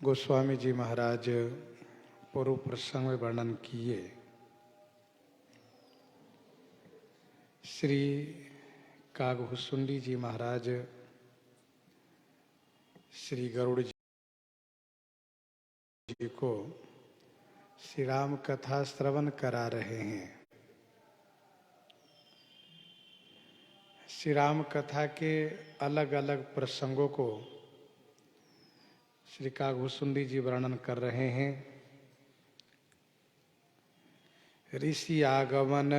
गोस्वामी जी महाराज पूर्व प्रसंग में वर्णन किए। श्री कागभूषुंडी जी महाराज श्री गरुड़ जी को श्री राम कथा श्रवण करा रहे हैं। श्री राम कथा के अलग अलग प्रसंगों को श्री कागभूषुंडी जी वर्णन कर रहे हैं। ऋषि आगमन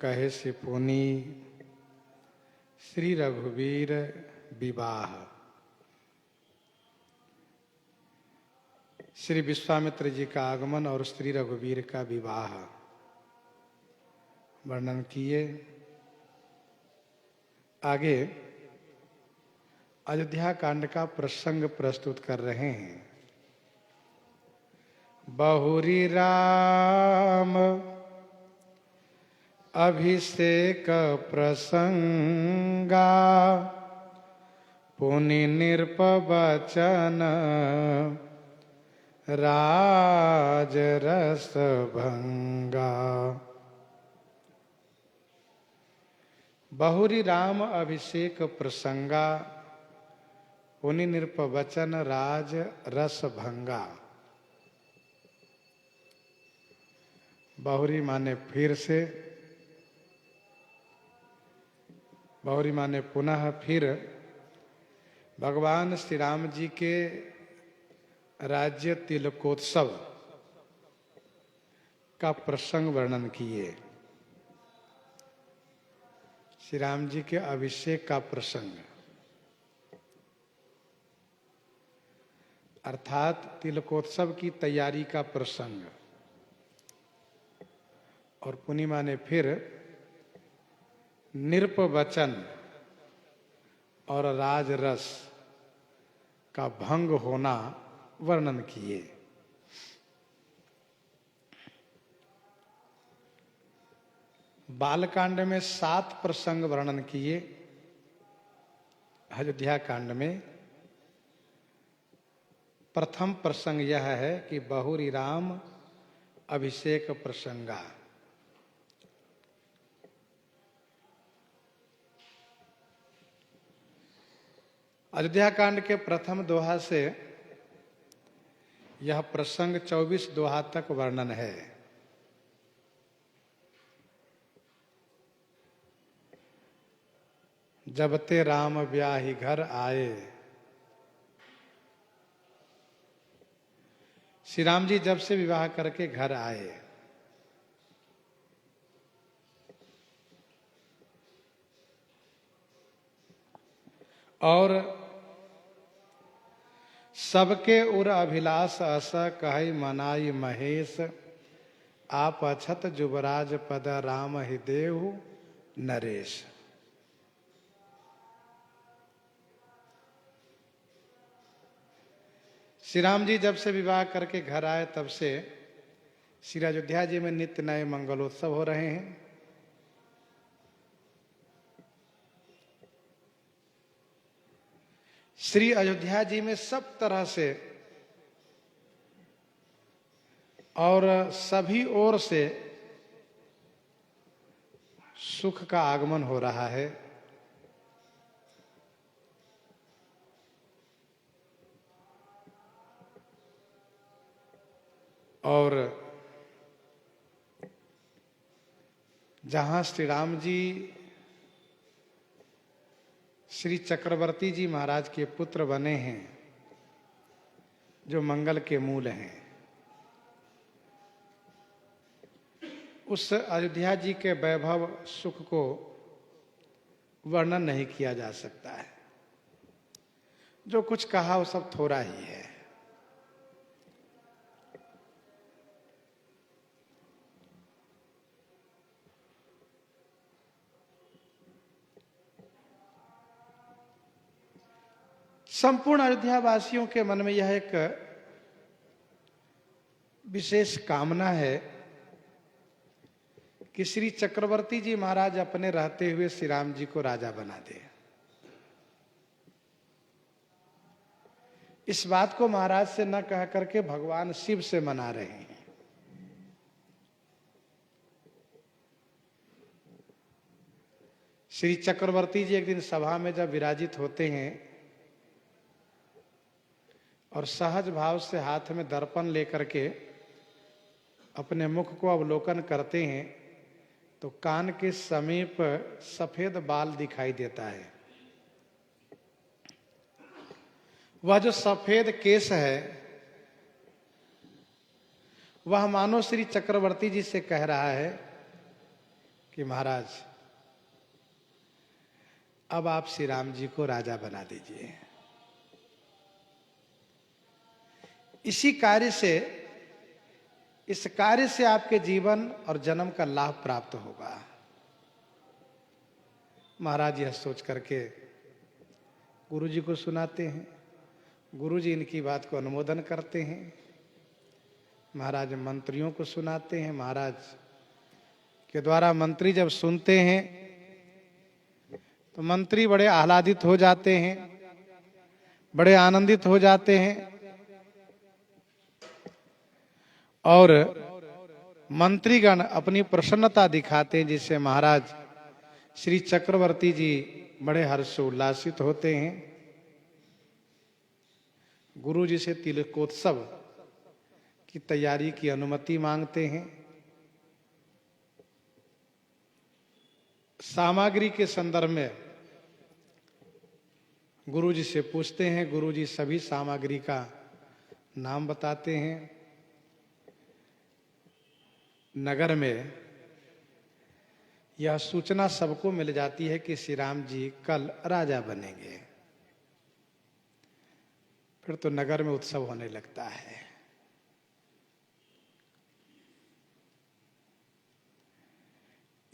कहे से पुनि श्री रघुवीर विवाह। श्री विश्वामित्र जी का आगमन और श्री रघुवीर का विवाह वर्णन किए। आगे अयोध्या कांड का प्रसंग प्रस्तुत कर रहे हैं। बहुरी राम अभिषेक प्रसंगा पुनि निर्पवचन राजरस भंगा। बहुरी राम अभिषेक प्रसंगा पुनि निर्पवचन राज रस भंगा। बहुरी माने फिर से, बहुरी माने पुनः फिर भगवान श्री राम जी के राज्य तिलकोत्सव का प्रसंग वर्णन किए। श्री राम जी के अभिषेक का प्रसंग अर्थात तिलकोत्सव की तैयारी का प्रसंग, और पूर्णिमा ने फिर निर्पवचन और राजरस का भंग होना वर्णन किए। बालकांड में 7 प्रसंग वर्णन किए। अयोध्या कांड में प्रथम प्रसंग यह है कि बहुरी राम अभिषेक प्रसंगा। अयोध्या कांड के प्रथम दोहा से यह प्रसंग 24 दोहा तक वर्णन है। जब ते राम ब्याही घर आए। श्री राम जी जब से विवाह करके घर आए, और सबके उर अभिलाष अस कहि मनाई महेश। आप अछत जुबराज पद राम ही देहु नरेश। श्री राम जी जब से विवाह करके घर आए तब से श्री अयोध्या जी में नित्य नए मंगलोत्सव हो रहे हैं। श्री अयोध्या जी में सब तरह से और सभी ओर से सुख का आगमन हो रहा है। और जहां श्री राम जी श्री चक्रवर्ती जी महाराज के पुत्र बने हैं, जो मंगल के मूल हैं, उस अयोध्या जी के वैभव सुख को वर्णन नहीं किया जा सकता है। जो कुछ कहा वो सब थोड़ा ही है। संपूर्ण अयोध्या वासियों के मन में यह एक विशेष कामना है कि श्री चक्रवर्ती जी महाराज अपने रहते हुए श्री राम जी को राजा बना दे। इस बात को महाराज से न कह करके भगवान शिव से मना रहे हैं। श्री चक्रवर्ती जी एक दिन सभा में जब विराजित होते हैं और सहज भाव से हाथ में दर्पण लेकर के अपने मुख को अवलोकन करते हैं तो कान के समीप सफेद बाल दिखाई देता है। वह जो सफेद केश है वह मानो श्री चक्रवर्ती जी से कह रहा है कि महाराज अब आप श्री राम जी को राजा बना दीजिए। इस कार्य से आपके जीवन और जन्म का लाभ प्राप्त होगा। महाराज यह सोच करके गुरु जी को सुनाते हैं। गुरु जी इनकी बात को अनुमोदन करते हैं। महाराज मंत्रियों को सुनाते हैं। महाराज के द्वारा मंत्री जब सुनते हैं तो मंत्री बड़े आह्लादित हो जाते हैं, बड़े आनंदित हो जाते हैं और मंत्रीगण अपनी प्रसन्नता दिखाते हैं, जिससे महाराज श्री चक्रवर्ती जी बड़े हर्षोल्लासित होते हैं। गुरु जी से तिलकोत्सव की तैयारी की अनुमति मांगते हैं। सामग्री के संदर्भ में गुरु जी से पूछते हैं। गुरु जी सभी सामग्री का नाम बताते हैं। नगर में यह सूचना सबको मिल जाती है कि श्री राम जी कल राजा बनेंगे। फिर तो नगर में उत्सव होने लगता है।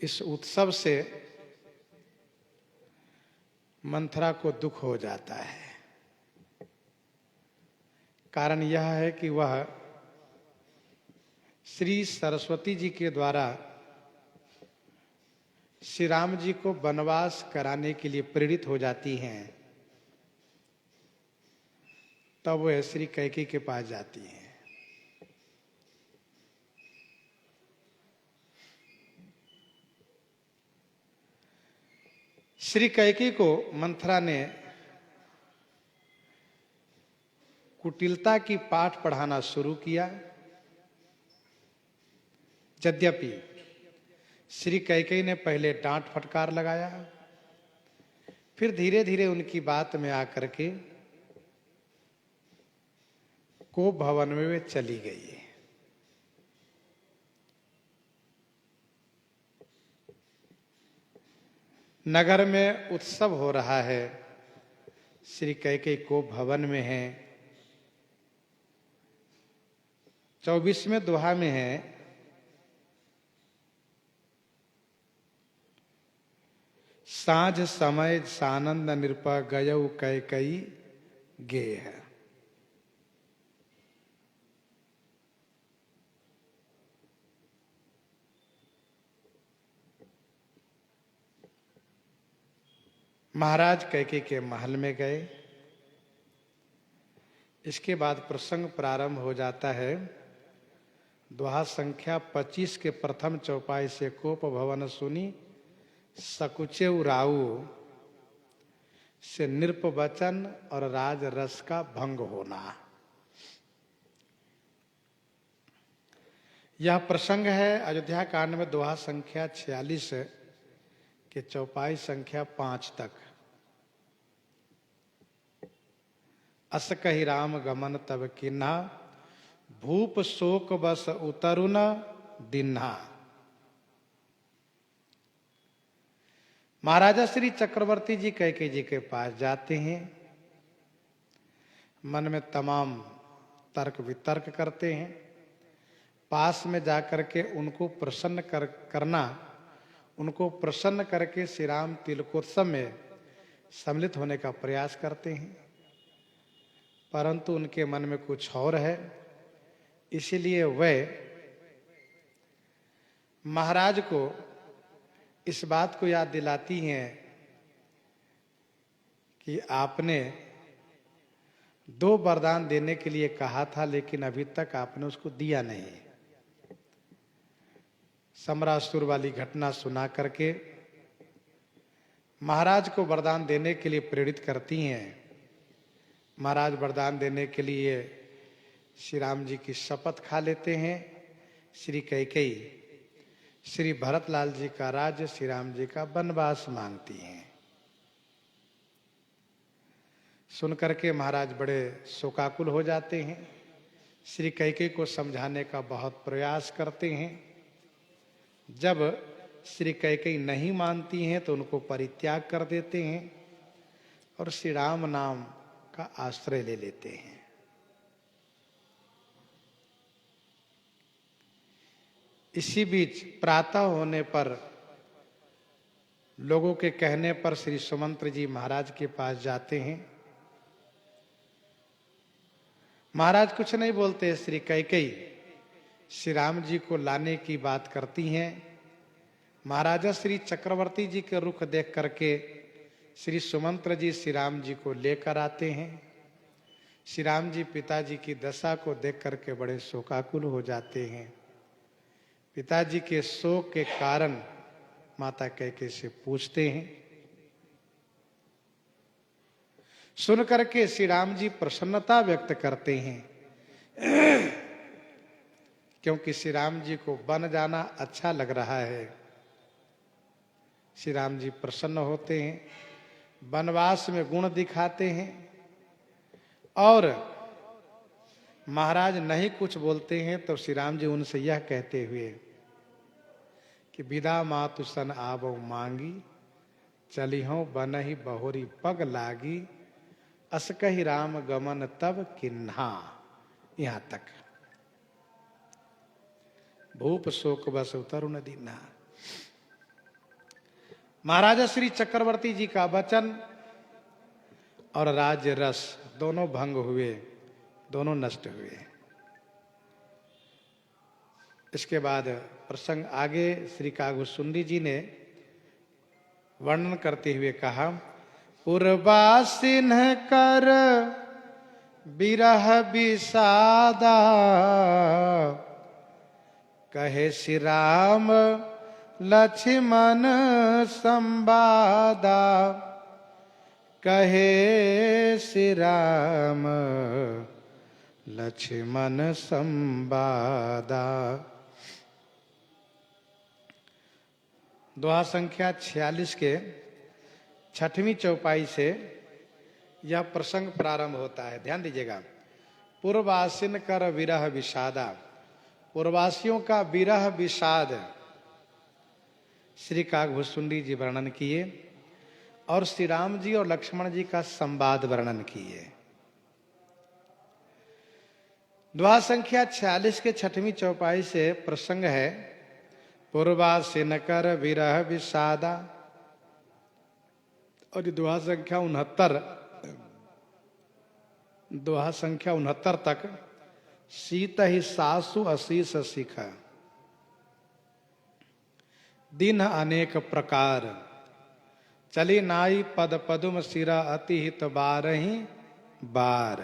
इस उत्सव से मंथरा को दुख हो जाता है। कारण यह है कि वह श्री सरस्वती जी के द्वारा श्री राम जी को वनवास कराने के लिए प्रेरित हो जाती हैं। तब वह श्री कैकेयी के पास जाती हैं। श्री कैकेयी को मंथरा ने कुटिलता की पाठ पढ़ाना शुरू किया। यद्यपि श्री कैकेयी ने पहले डांट फटकार लगाया, फिर धीरे धीरे उनकी बात में आकर के कोप भवन में वे चली गई। नगर में उत्सव हो रहा है। श्री कैकेयी कोप भवन में है। 24वें दोहा में है, साँझ समय सानंद नृप गयौ कैकेयी गेह। महाराज कैकेयी के महल में गए। इसके बाद प्रसंग प्रारंभ हो जाता है। दोहा संख्या 25 के प्रथम चौपाई से कोप भवन सुनी सकुचे उराऊ से नृप वचन और राज रस का भंग होना। यह प्रसंग है अयोध्या कांड में दोहा संख्या 46 के चौपाई संख्या 5 तक। अस कहि राम गमन तब किन्हा भूप शोक बस उतरु न दिन्हा। महाराजा श्री चक्रवर्ती जी कैकेयी जी के पास जाते हैं। मन में तमाम तर्क वितर्क करते हैं। पास में जाकर के उनको प्रसन्न करना, उनको प्रसन्न करके श्री राम तिलकोत्सव में सम्मिलित होने का प्रयास करते हैं। परंतु उनके मन में कुछ और है। इसीलिए वह महाराज को इस बात को याद दिलाती हैं कि आपने दो वरदान देने के लिए कहा था, लेकिन अभी तक आपने उसको दिया नहीं। समरासुर वाली घटना सुना करके महाराज को वरदान देने के लिए प्रेरित करती हैं। महाराज वरदान देने के लिए श्री राम जी की शपथ खा लेते हैं। श्री कैकेयी श्री भरतलाल जी का राज्य, श्री राम जी का वनवास मांगती हैं। सुनकर के महाराज बड़े शोकाकुल हो जाते हैं। श्री कैकेयी को समझाने का बहुत प्रयास करते हैं। जब श्री कैकेयी नहीं मानती हैं तो उनको परित्याग कर देते हैं और श्री राम नाम का आश्रय ले लेते हैं। इसी बीच प्रातः होने पर लोगों के कहने पर श्री सुमंत्र जी महाराज के पास जाते हैं। महाराज कुछ नहीं बोलते। श्री कैकेयी श्री राम जी को लाने की बात करती हैं। महाराजा श्री चक्रवर्ती जी के रुख देख करके श्री सुमंत्र जी श्री राम जी को लेकर आते हैं। श्री राम जी पिताजी की दशा को देख करके बड़े शोकाकुल हो जाते हैं। पिताजी के शोक के कारण माता कैकेयी से पूछते हैं। सुन करके श्री राम जी प्रसन्नता व्यक्त करते हैं, क्योंकि श्री राम जी को वन जाना अच्छा लग रहा है। श्री राम जी प्रसन्न होते हैं, वनवास में गुण दिखाते हैं और महाराज नहीं कुछ बोलते हैं तो श्री राम जी उनसे यह कहते हुए कि विदा मातु सन आवो मांगी, चली हो बनहि बहुरी पग लागी, असकहि राम गमन तब किन्हा। यहां तक। भूप शोक बस तरुण दीन्हा। महाराजा श्री चक्रवर्ती जी का वचन और राज्य रस दोनों भंग हुए, दोनों नष्ट हुए। इसके बाद प्रसंग आगे श्री कागभूषुंडी जी ने वर्णन करते हुए कहा, पुरवासिन कर बिरह विषादा, कहे श्री राम लक्ष्मण संवादा, कहे श्री राम लक्ष्मण संवादा। दोहा संख्या 46 के 6वीं चौपाई से यह प्रसंग प्रारंभ होता है। ध्यान दीजिएगा। पूर्ववासिन कर विरह विषादा, पूर्ववासियों का विरह विषाद श्री कागभूषुंडी जी वर्णन किए और श्री राम जी और लक्ष्मण जी का संवाद वर्णन किए। दोहा संख्या 46 के 6वीं चौपाई से प्रसंग है, पूर्ववासिन कर विरह विषादा। और दोहा संख्या 69 तक सीत ही सासु असीस सिख, दिन अनेक प्रकार, चली नाई पद पदुम सिरा अति हित बारही बार।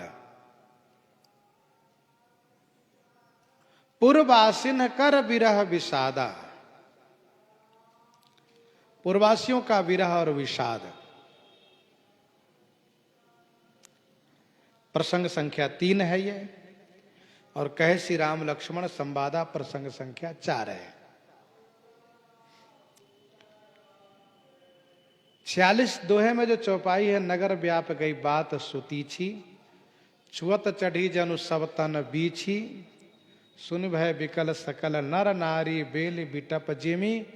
पूर्ववासिन कर विरह विषादा, पूर्ववासियों का विरह और विषाद। प्रसंग संख्या 3 है ये, और कहे श्री राम लक्ष्मण संवादा प्रसंग संख्या 4 है। 46 दोहे में जो चौपाई है, नगर व्याप गई बात सुतीछी, छुअत चढ़ी जनु सब तन बीछी, सुन भय विकल सकल नर नारी, बेल बिटप जिमी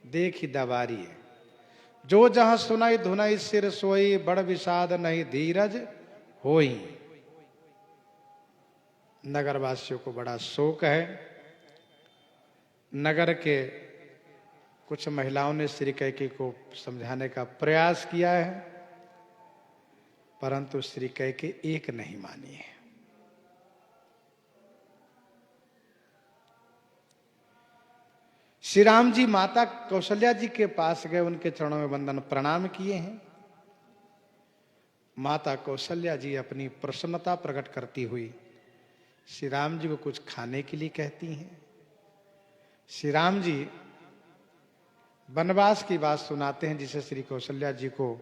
देखी दवारी। जो जहां सुनाई धुनाई सिर सोई, बड़ विषाद नहीं धीरज होई। नगरवासियों को बड़ा शोक है। नगर के कुछ महिलाओं ने श्री कैकेयी को समझाने का प्रयास किया है, परंतु श्री कैकेयी एक नहीं मानी है। श्री राम जी माता कौशल्या जी के पास गए, उनके चरणों में वंदन प्रणाम किए हैं। माता कौशल्या जी अपनी प्रसन्नता प्रकट करती हुई श्री राम जी को कुछ खाने के लिए कहती हैं। श्री राम जी वनवास की बात सुनाते हैं, जिसे श्री कौशल्या जी को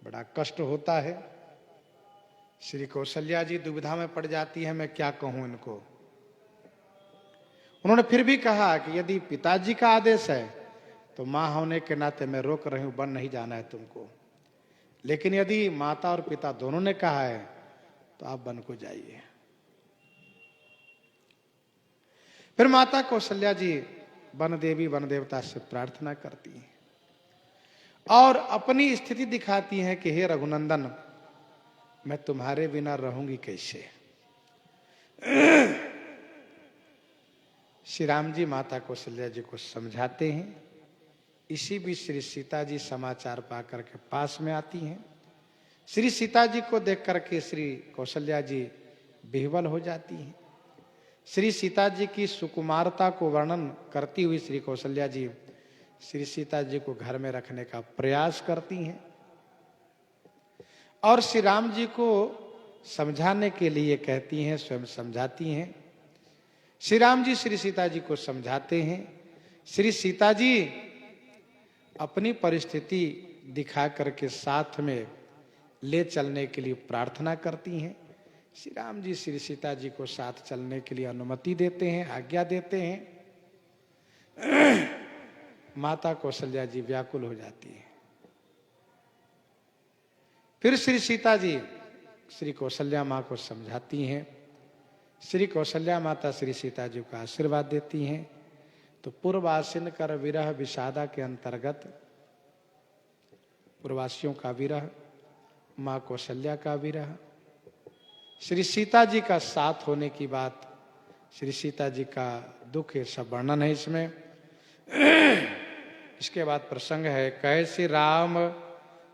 बड़ा कष्ट होता है। श्री कौशल्या जी दुविधा में पड़ जाती है, मैं क्या कहूं इनको। उन्होंने फिर भी कहा कि यदि पिताजी का आदेश है तो मां होने के नाते मैं रोक रही हूं, वन नहीं जाना है तुमको। लेकिन यदि माता और पिता दोनों ने कहा है तो आप वन को जाइए। फिर माता कौशल्या जी वन देवी वन देवता से प्रार्थना करती हैं और अपनी स्थिति दिखाती हैं कि हे रघुनंदन, मैं तुम्हारे बिना रहूंगी कैसे। श्री राम जी माता कौशल्या जी को समझाते हैं। इसी बीच श्री सीता जी समाचार पाकर के पास में आती हैं। श्री सीता जी को देख करके श्री कौशल्या जी विह्वल हो जाती हैं। श्री सीता जी की सुकुमारता को वर्णन करती हुई श्री कौशल्या जी श्री सीता जी को घर में रखने का प्रयास करती हैं और श्री राम जी को समझाने के लिए कहती हैं, स्वयं समझाती हैं। श्री राम जी श्री सीता जी को समझाते हैं। श्री सीता जी अपनी परिस्थिति दिखा करके साथ में ले चलने के लिए प्रार्थना करती हैं। श्री राम जी श्री सीता जी को साथ चलने के लिए अनुमति देते हैं, आज्ञा देते हैं। माता कौशल्या जी व्याकुल हो जाती है। फिर श्री सीता जी श्री कौशल्या मां को समझाती हैं। श्री कौशल्या माता श्री सीता जी को आशीर्वाद देती हैं। तो पूर्वासिन कर विरह विषादा के अंतर्गत पूर्वासियों का विरह, मां कौशल्या का विरह, श्री सीता जी का साथ होने की बात, श्री सीता जी का दुख, ये सब वर्णन है इसमें। इसके बाद प्रसंग है कैसे राम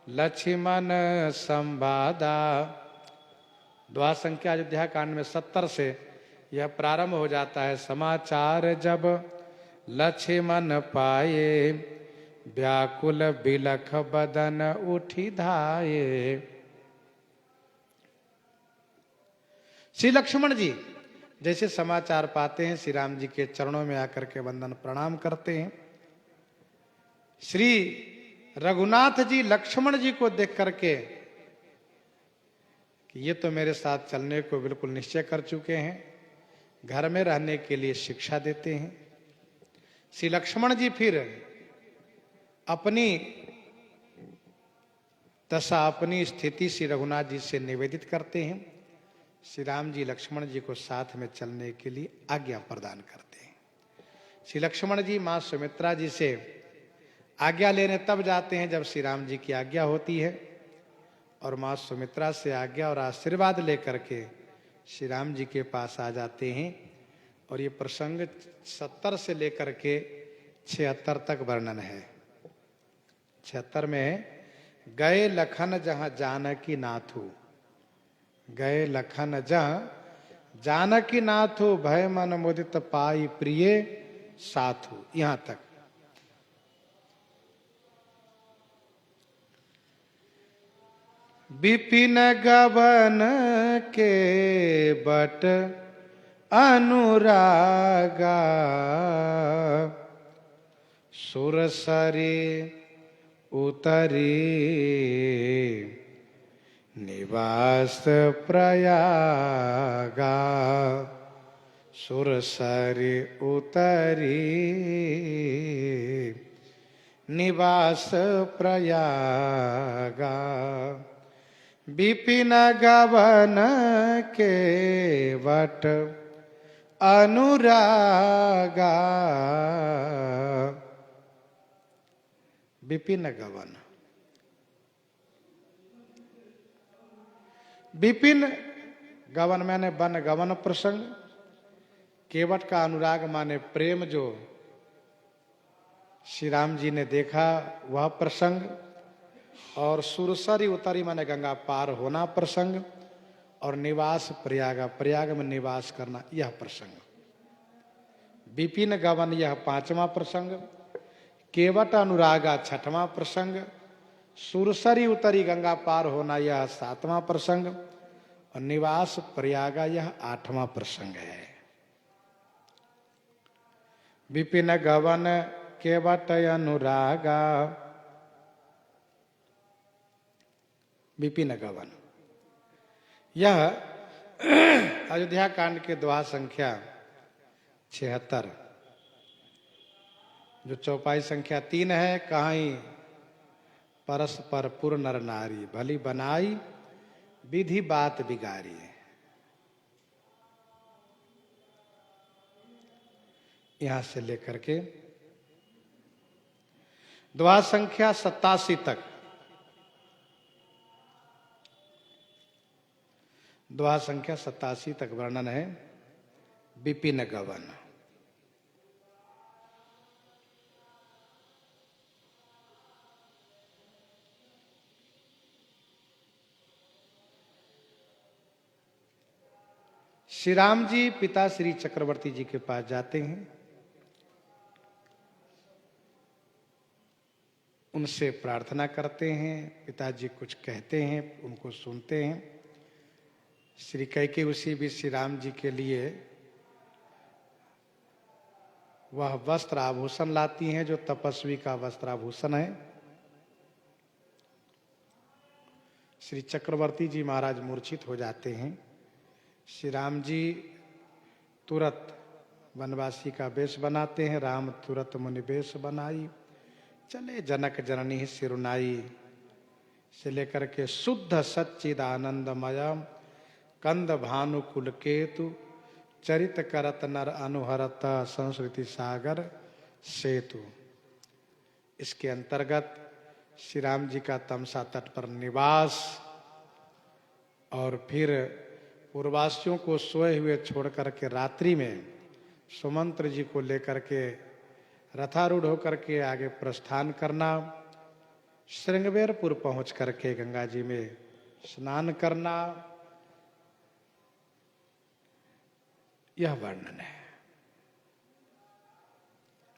लक्ष्मण संवादा। द्वा संख्या अयोध्या कांड में 70 से यह प्रारंभ हो जाता है। समाचार जब लक्ष्मण पाए, व्याकुल बिलख बदन उठी धाये। श्री लक्ष्मण जी जैसे समाचार पाते हैं, श्री राम जी के चरणों में आकर के वंदन प्रणाम करते हैं। श्री रघुनाथ जी लक्ष्मण जी को देख करके कि ये तो मेरे साथ चलने को बिल्कुल निश्चय कर चुके हैं, घर में रहने के लिए शिक्षा देते हैं। श्री लक्ष्मण जी फिर अपनी दशा, अपनी स्थिति श्री रघुनाथ जी से निवेदित करते हैं। श्री राम जी लक्ष्मण जी को साथ में चलने के लिए आज्ञा प्रदान करते हैं। श्री लक्ष्मण जी मां सुमित्रा जी से आज्ञा लेने तब जाते हैं जब श्री राम जी की आज्ञा होती है, और मां सुमित्रा से आज्ञा और आशीर्वाद लेकर के श्री राम जी के पास आ जाते हैं। और ये प्रसंग 70 से लेकर के 76 तक वर्णन है। 76 में गए लखन जहां जानकी नाथू, गए लखन जहां जानकी नाथू, भय मन मुदित पाई प्रिय साथू, यहां तक। विपिन गबन के बट अनुरागा, सुरसरी उतरी निवास प्रयागा, सुरसरी उतरी निवास प्रयागा। विपिन गबन के वट अनुरागा, विपिन गवन। विपिन गवन माने वन गवन प्रसंग, केवट का अनुराग माने प्रेम जो श्री राम जी ने देखा वह प्रसंग, और सुरसरी उतरी माने गंगा पार होना प्रसंग, और निवास प्रयागा, प्रयाग में निवास करना यह प्रसंग। विपिन गवन यह 5वां प्रसंग, केवट अनुरागा 6वां प्रसंग, सुरसरी उतरी गंगा पार होना यह 7वां प्रसंग और निवास प्रयागा यह 8वां प्रसंग है। विपिन गवन केवट अनुरागा, विपिन गवन यह अयोध्या कांड के दोहा संख्या 76, जो चौपाई संख्या 3 है। कहीं परस्पर पुर नर नारी, भली बनाई विधि बात बिगारी। यहां से लेकर के दोहा संख्या 87 तक, दोहा संख्या 87 तक वर्णन है विपिन गवन। श्री राम जी पिता श्री चक्रवर्ती जी के पास जाते हैं, उनसे प्रार्थना करते हैं। पिताजी कुछ कहते हैं, उनको सुनते हैं। श्री कैकेयी उसी भी श्री राम जी के लिए वह वस्त्र आभूषण लाती हैं जो तपस्वी का वस्त्र आभूषण है। श्री चक्रवर्ती जी महाराज मूर्छित हो जाते हैं। श्री राम जी तुरंत वनवासी का वेश बनाते हैं। राम तुरंत मुनि वेश बनाई, चले जनक जननी सिरुनाई से लेकर के शुद्ध सच्चिद आनंदमय कंद भानुकुल केतु चरित करत नर अनुहरत संस्कृति सागर सेतु। इसके अंतर्गत श्री राम जी का तमसा तट पर निवास और फिर पूर्ववासियों को सोए हुए छोड़ करके रात्रि में सुमंत्र जी को लेकर के रथारूढ़ होकर के आगे प्रस्थान करना, श्रृंगवेरपुर पहुंच करके गंगा जी में स्नान करना, यह वर्णन है।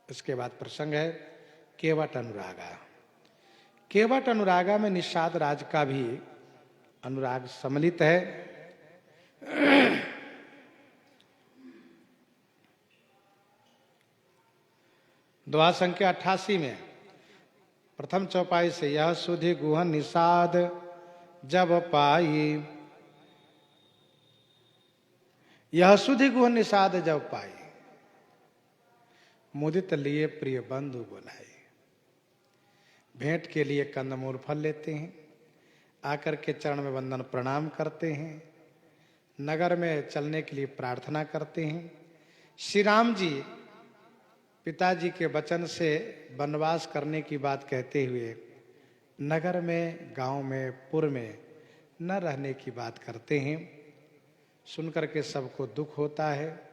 इसके बाद प्रसंग है केवट अनुरागा। केवट अनुरागा में निषाद राज का भी अनुराग सम्मिलित है। दोहा संख्या 88 में प्रथम चौपाई से यह सुधि गुहन निषाद जब पाई, यह सुधि गुहन निषाद जब पाई, मुदित लिए प्रिय बंधु बुलाए। भेंट के लिए कंदमूल फल लेते हैं, आकर के चरण में वंदन प्रणाम करते हैं, नगर में चलने के लिए प्रार्थना करते हैं। श्री राम जी पिताजी के वचन से वनवास करने की बात कहते हुए नगर में, गांव में, पुर में न रहने की बात करते हैं। सुनकर के सबको दुख होता है।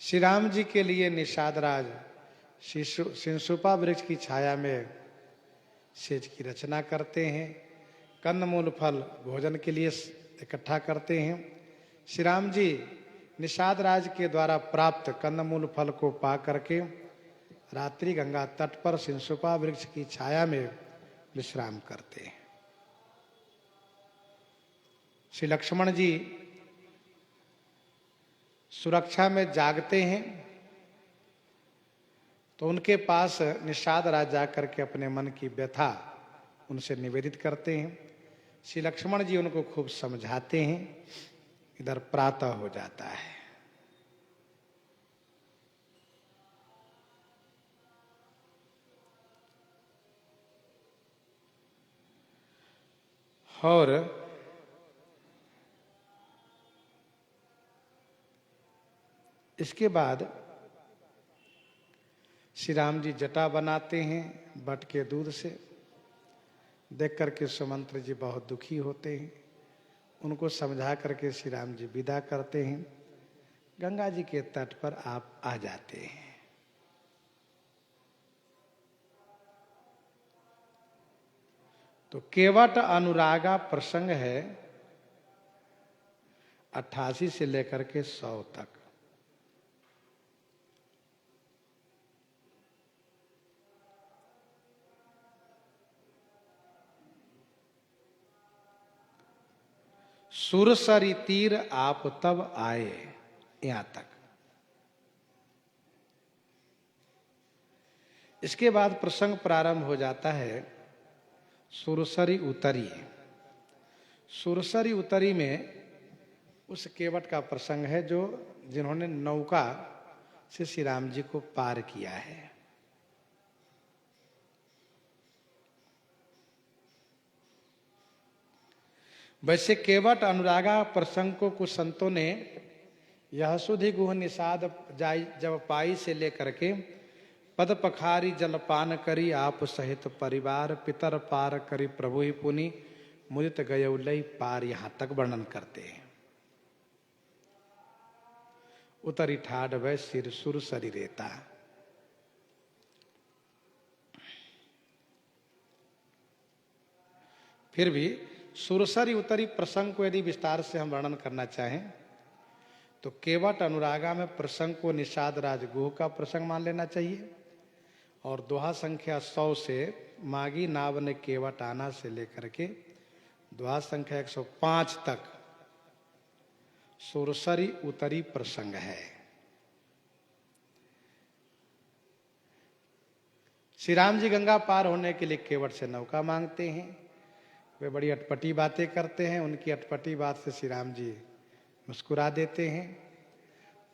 श्री राम जी के लिए निषाद राज सिंसुपा वृक्ष की छाया में सेज की रचना करते हैं, कंदमूल फल भोजन के लिए इकट्ठा करते हैं। श्री राम जी निषाद राज के द्वारा प्राप्त कंदमूल फल को पा करके रात्रि गंगा तट पर सिंसुपा वृक्ष की छाया में विश्राम करते हैं। श्री लक्ष्मण जी सुरक्षा में जागते हैं तो उनके पास निषाद राज जाकर के अपने मन की व्यथा उनसे निवेदित करते हैं। श्री लक्ष्मण जी उनको खूब समझाते हैं। इधर प्रातः हो जाता है। और इसके बाद श्री राम जी जटा बनाते हैं बट के दूध से। देख करके सुमंत्र जी बहुत दुखी होते हैं। उनको समझा करके श्री राम जी विदा करते हैं। गंगा जी के तट पर आप आ जाते हैं। तो केवट अनुरागा प्रसंग है 88 से लेकर के 100 तक। सुरसरी तीर आप तब आए, यहां तक। इसके बाद प्रसंग प्रारंभ हो जाता है सुरसरी उतरी। सुरसरी उतरी में उस केवट का प्रसंग है जो जिन्होंने नौका से श्री राम जी को पार किया है। वैसे केवट अनुरागा प्रसंग को कुछ संतों ने यह सुधि गुह निषाद जाई जब पाई से लेकर के पद पखारी जलपान करी आप सहित परिवार पितर पार करी प्रभु ही पुनि मुदित गयौलई पार, यहां तक वर्णन करते हैं। उतरी ठाड वै सिर सुर सरी रेता। फिर भी सुरसरी उतरी प्रसंग को यदि विस्तार से हम वर्णन करना चाहें तो केवट अनुरागा में प्रसंग को निषाद राजगुह का प्रसंग मान लेना चाहिए, और दोहा संख्या 100 से मागी नाव ने केवट आना से लेकर के दोहा संख्या 105 तक सुरसरी उतरी प्रसंग है। श्री राम जी गंगा पार होने के लिए केवट से नौका मांगते हैं। वे बड़ी अटपटी बातें करते हैं। उनकी अटपटी बात से श्री राम जी मुस्कुरा देते हैं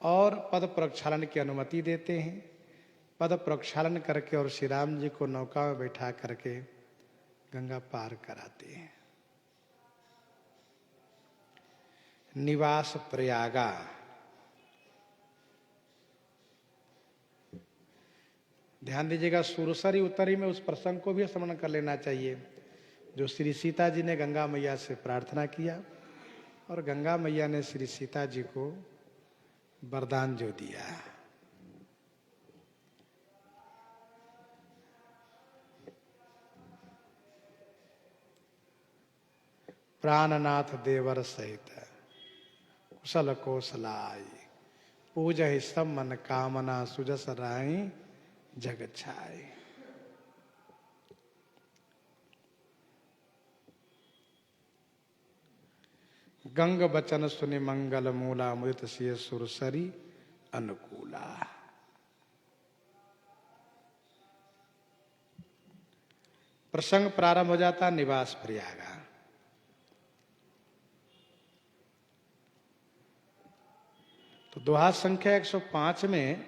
और पद प्रक्षालन की अनुमति देते हैं। पद प्रक्षालन करके और श्री राम जी को नौका में बैठा करके गंगा पार कराते हैं। निवास प्रयागा। ध्यान दीजिएगा, सुरसरी उतरी में उस प्रसंग को भी स्मरण कर लेना चाहिए जो श्री सीता जी ने गंगा मैया से प्रार्थना किया और गंगा मैया ने श्री सीता जी को वरदान जो दिया। प्राणनाथ देवर सहित कुशल कौशलाई पूज ही सब मन कामना सुजस राई जग छाई। गंग बचन सुनि मंगल मूला मुदित सिय सुरसरी अनुकूला। प्रसंग प्रारंभ हो जाता निवास प्रयागा। तो दोहा संख्या 105 में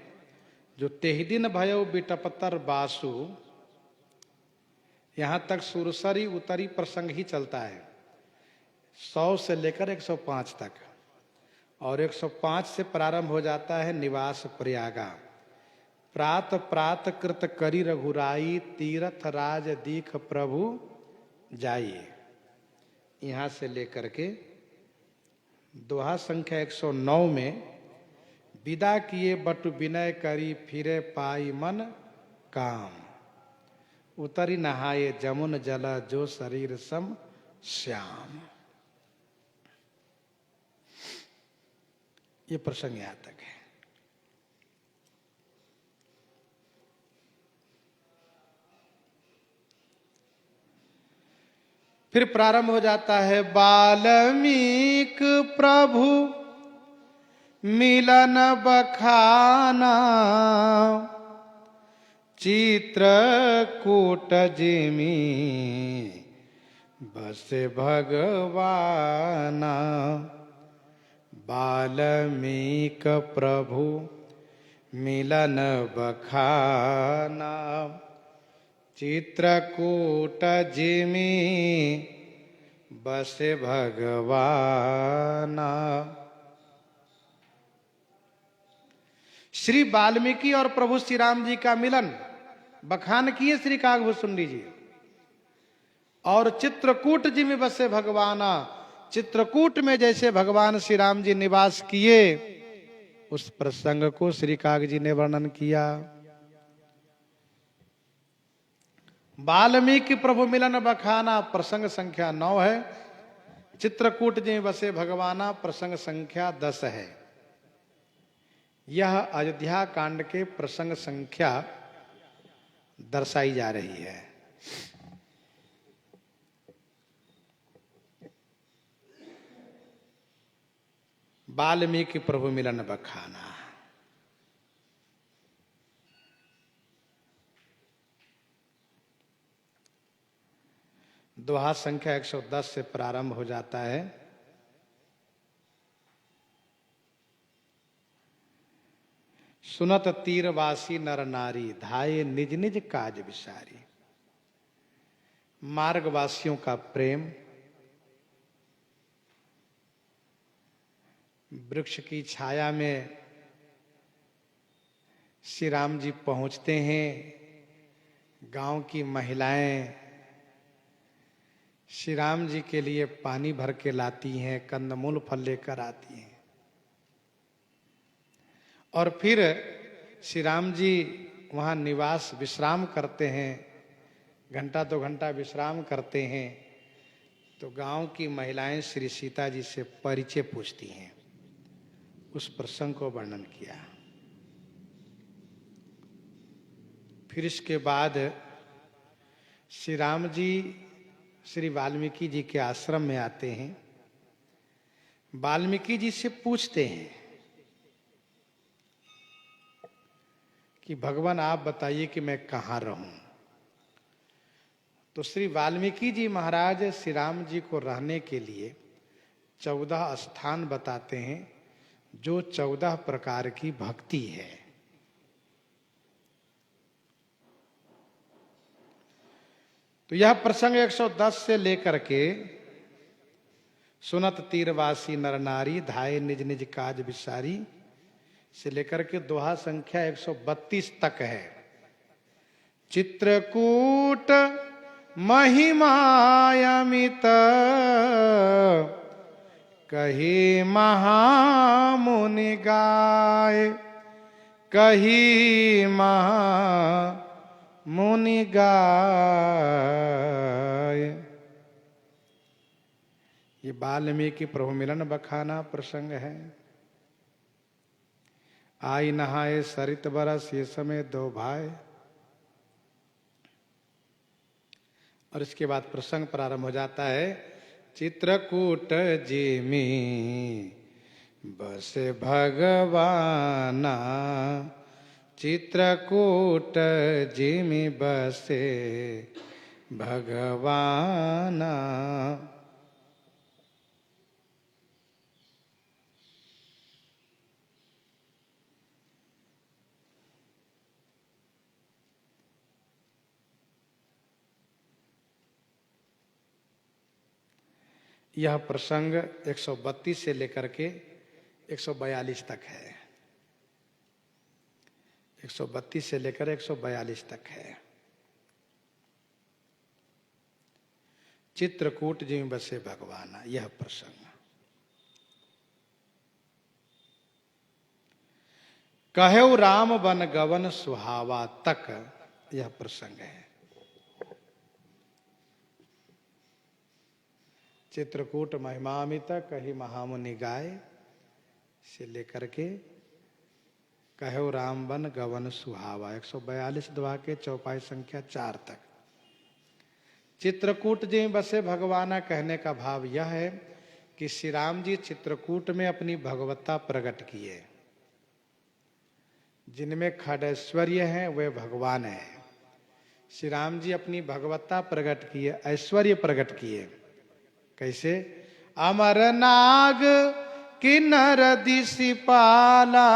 जो तेहि दिन भयो बिटपतर बासु, यहां तक सुरसरी उतरी प्रसंग ही चलता है 100 से लेकर 105 तक, और 105 से प्रारंभ हो जाता है निवास प्रयागा। प्रात प्रात कृत करी रघुराई तीरथ राज दीख प्रभु जाइए। यहां से लेकर के दोहा संख्या 109 में विदा किए बटु विनय करी फिरे पाई मन काम, उतरी नहाए जमुन जल जो शरीर सम श्याम। ये प्रसंग यहां तक है। फिर प्रारंभ हो जाता है वाल्मीक प्रभु मिलन बखाना, चित्रकूट जिमी बस भगवाना। वाल्मीक प्रभु मिलन बखाना, चित्रकूट जिमी बस भगवाना। श्री वाल्मीकि और प्रभु श्री राम जी का मिलन बखान किए श्री कागभूषुंडी जी, और चित्रकूट जी में बसे भगवाना। चित्रकूट में जैसे भगवान श्री राम जी निवास किए उस प्रसंग को श्री काग जी ने वर्णन किया। वाल्मीकि प्रभु मिलन बखाना प्रसंग संख्या 9 है। चित्रकूट जी में बसे भगवाना प्रसंग संख्या 10 है। यह अयोध्या कांड के प्रसंग संख्या दर्शाई जा रही है। वाल्मीकि प्रभु मिलन बखाना। दोहा संख्या 110 से प्रारंभ हो जाता है। सुनत तीरवासी नर नारी, धाये निज निज काज विसारी। मार्गवासियों का प्रेम, वृक्ष की छाया में श्री राम जी पहुंचते हैं। गांव की महिलाएं श्री राम जी के लिए पानी भर के लाती हैं, कंदमूल फल लेकर आती हैं, और फिर श्री राम जी वहाँ निवास विश्राम करते हैं। घंटा 2 घंटा विश्राम करते हैं तो गांव की महिलाएं श्री सीता जी से परिचय पूछती हैं। उस प्रसंग को वर्णन किया। फिर इसके बाद श्री राम जी श्री वाल्मीकि जी के आश्रम में आते हैं। वाल्मीकि जी से पूछते हैं कि भगवान आप बताइए कि मैं कहाँ रहूं। तो श्री वाल्मीकि जी महाराज श्री राम जी को रहने के लिए 14 स्थान बताते हैं, जो 14 प्रकार की भक्ति है। तो यह प्रसंग 110 से लेकर के सुनत तीरवासी नर नारी, धाये निज निज काज विसारी से लेकर के दोहा संख्या 132 तक है। चित्रकूट महिमायमित, कही महामुनि गाय, कही महामुनि गाय। ये वाल्मीकि प्रभु मिलन बखाना प्रसंग है। आई नहाए सरित बरस, ये समय 2 भाई। और इसके बाद प्रसंग प्रारंभ हो जाता है। चित्रकूट जिमि बस भगवाना, चित्रकूट जिमि बसे भगवाना। यह प्रसंग 132 से लेकर के 142 तक है। 132 से लेकर 142 तक है। चित्रकूट जिमि बसे भगवाना, यह प्रसंग। कहेउ राम बन गवन सुहावा तक, यह प्रसंग है। चित्रकूट महिमामित, कही महामुनि गाय से लेकर के कहो राम बन गवन सुहावा 142 दोहा के चौपाई संख्या 4 तक। चित्रकूट जी बसे भगवाना कहने का भाव यह है कि श्री राम जी चित्रकूट में अपनी भगवत्ता प्रकट किए। जिनमें खड़ैश्वर्य है वे भगवान है। श्री राम जी अपनी भगवत्ता प्रकट किए, ऐश्वर्य प्रकट किए। कैसे? अमरनाग किन्नर दिशिपाला,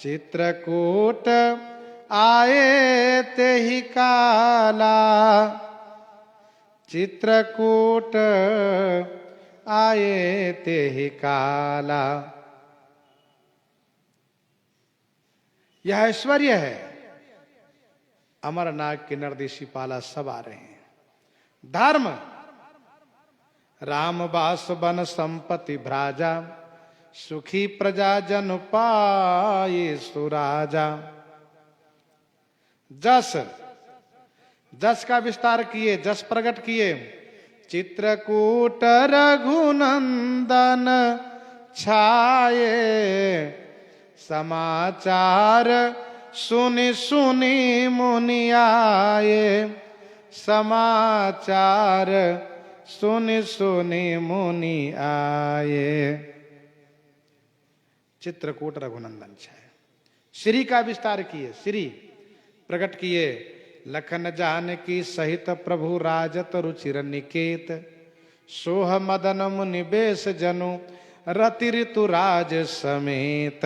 चित्रकूट आए ते ही काला, चित्रकूट आए ते ही काला। यह ऐश्वर्य है। अमरनाग किन्नर दिशिपाला सब आ रहे हैं। धर्म रामवास बन संपत्ति भ्राजा, सुखी प्रजा जन पाए सुराजा। जस, जस का विस्तार किए, जस प्रकट किए। चित्रकूट रघुनंदन छाये, समाचार सुनि सुनि मुनि आए, समाचार सुनि सुनि मुनि आए। चित्रकूट रघुनंदन छाय। श्री का विस्तार किए, श्री प्रकट किए, लखन जानकी सहित प्रभु राजत रुचिर निकेत, सोह मदन मुनि बेश जनु रति ऋतु राज समेत।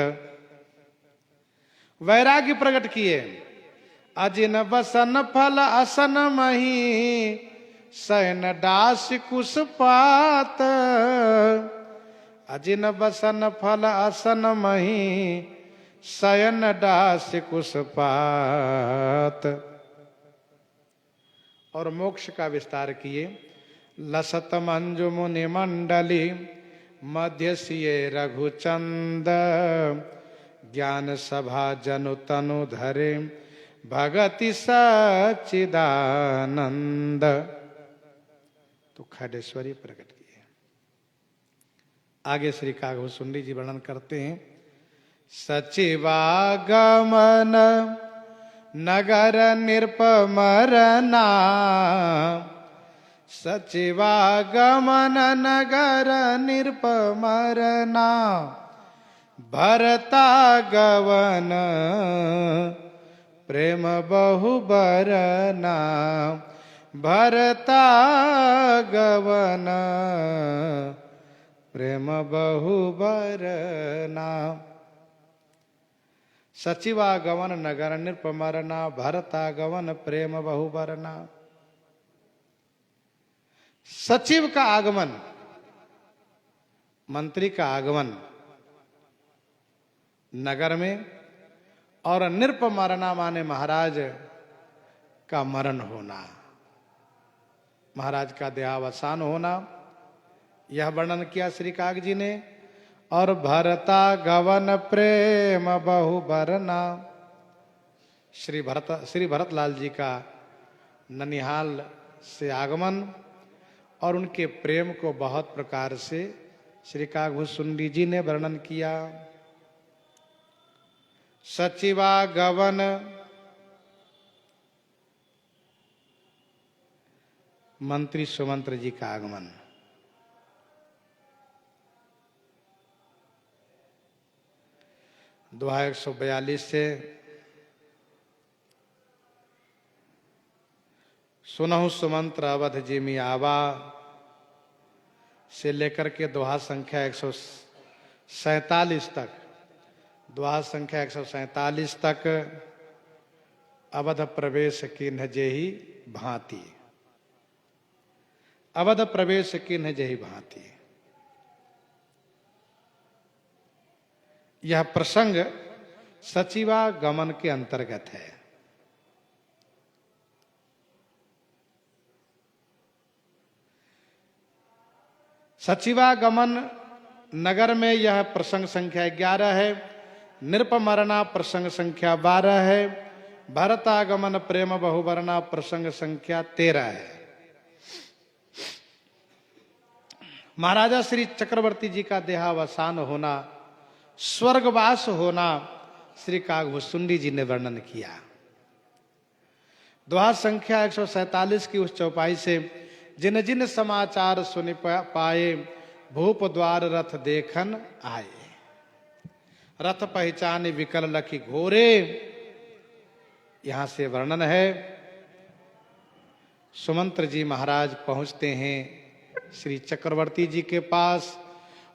वैराग्य प्रकट किए, अजिन बसन फल असन मही सैन दास कुश पात, अजिन बसन फल असन मही शयन दास कुश पात। और मोक्ष का विस्तार किए, लसत मंजु मुनि मंडली मध्य सिए रघुचंद, ज्ञान सभा जनु तनु धरे भगति सच्चिदानंद। तो खडेश्वरी प्रकट किए। आगे श्री कागभूषुंडी जी वर्णन करते हैं, सचिवागमन नगर निरपमरना, सचिवागमन नगर निरपमरना, भरतागमन प्रेम बहुबरना, भरतागमन प्रेम बहुबरना। सचिवागमन नगर निरपमरना, भरतागमन प्रेम बहुबरना। सचिव का आगमन, मंत्री का आगमन नगर में, और निरपमरना माने महाराज का मरण होना, महाराज का देहावसान होना, यह वर्णन किया श्री काग जी ने। और भरता गवन प्रेम बहुबरना, श्री भरतलाल जी का ननिहाल से आगमन और उनके प्रेम को बहुत प्रकार से श्री कागभूषुंडी जी ने वर्णन किया। सचिवागमन मंत्री सुमंत्र जी का आगमन, दोहा 142 से, सुनहु सुमंत्र अवध जिमि आवा से लेकर के दोहा संख्या 147 तक, दोहा संख्या 147 तक अवध प्रवेश किन्ह जेहि भांति, अवध प्रवेश किन्ह जेहि भांति। यह प्रसंग सचिवागमन के अंतर्गत है। सचिवागमन नगर में यह प्रसंग संख्या 11 है, निरपमरना प्रसंग संख्या 12 है, भरतागमन प्रेम बहुबरना प्रसंग संख्या 13 है। महाराजा श्री चक्रवर्ती जी का देहावसान होना, स्वर्गवास होना श्री कागभूषुंडी जी ने वर्णन किया। दोहा संख्या 147 की उस चौपाई से, जिन जिन समाचार सुनि पाए भूप द्वार रथ देखन आए, रथ पहचाने विकल लखी घोरे, यहां से वर्णन है। सुमंत्र जी महाराज पहुंचते हैं श्री चक्रवर्ती जी के पास,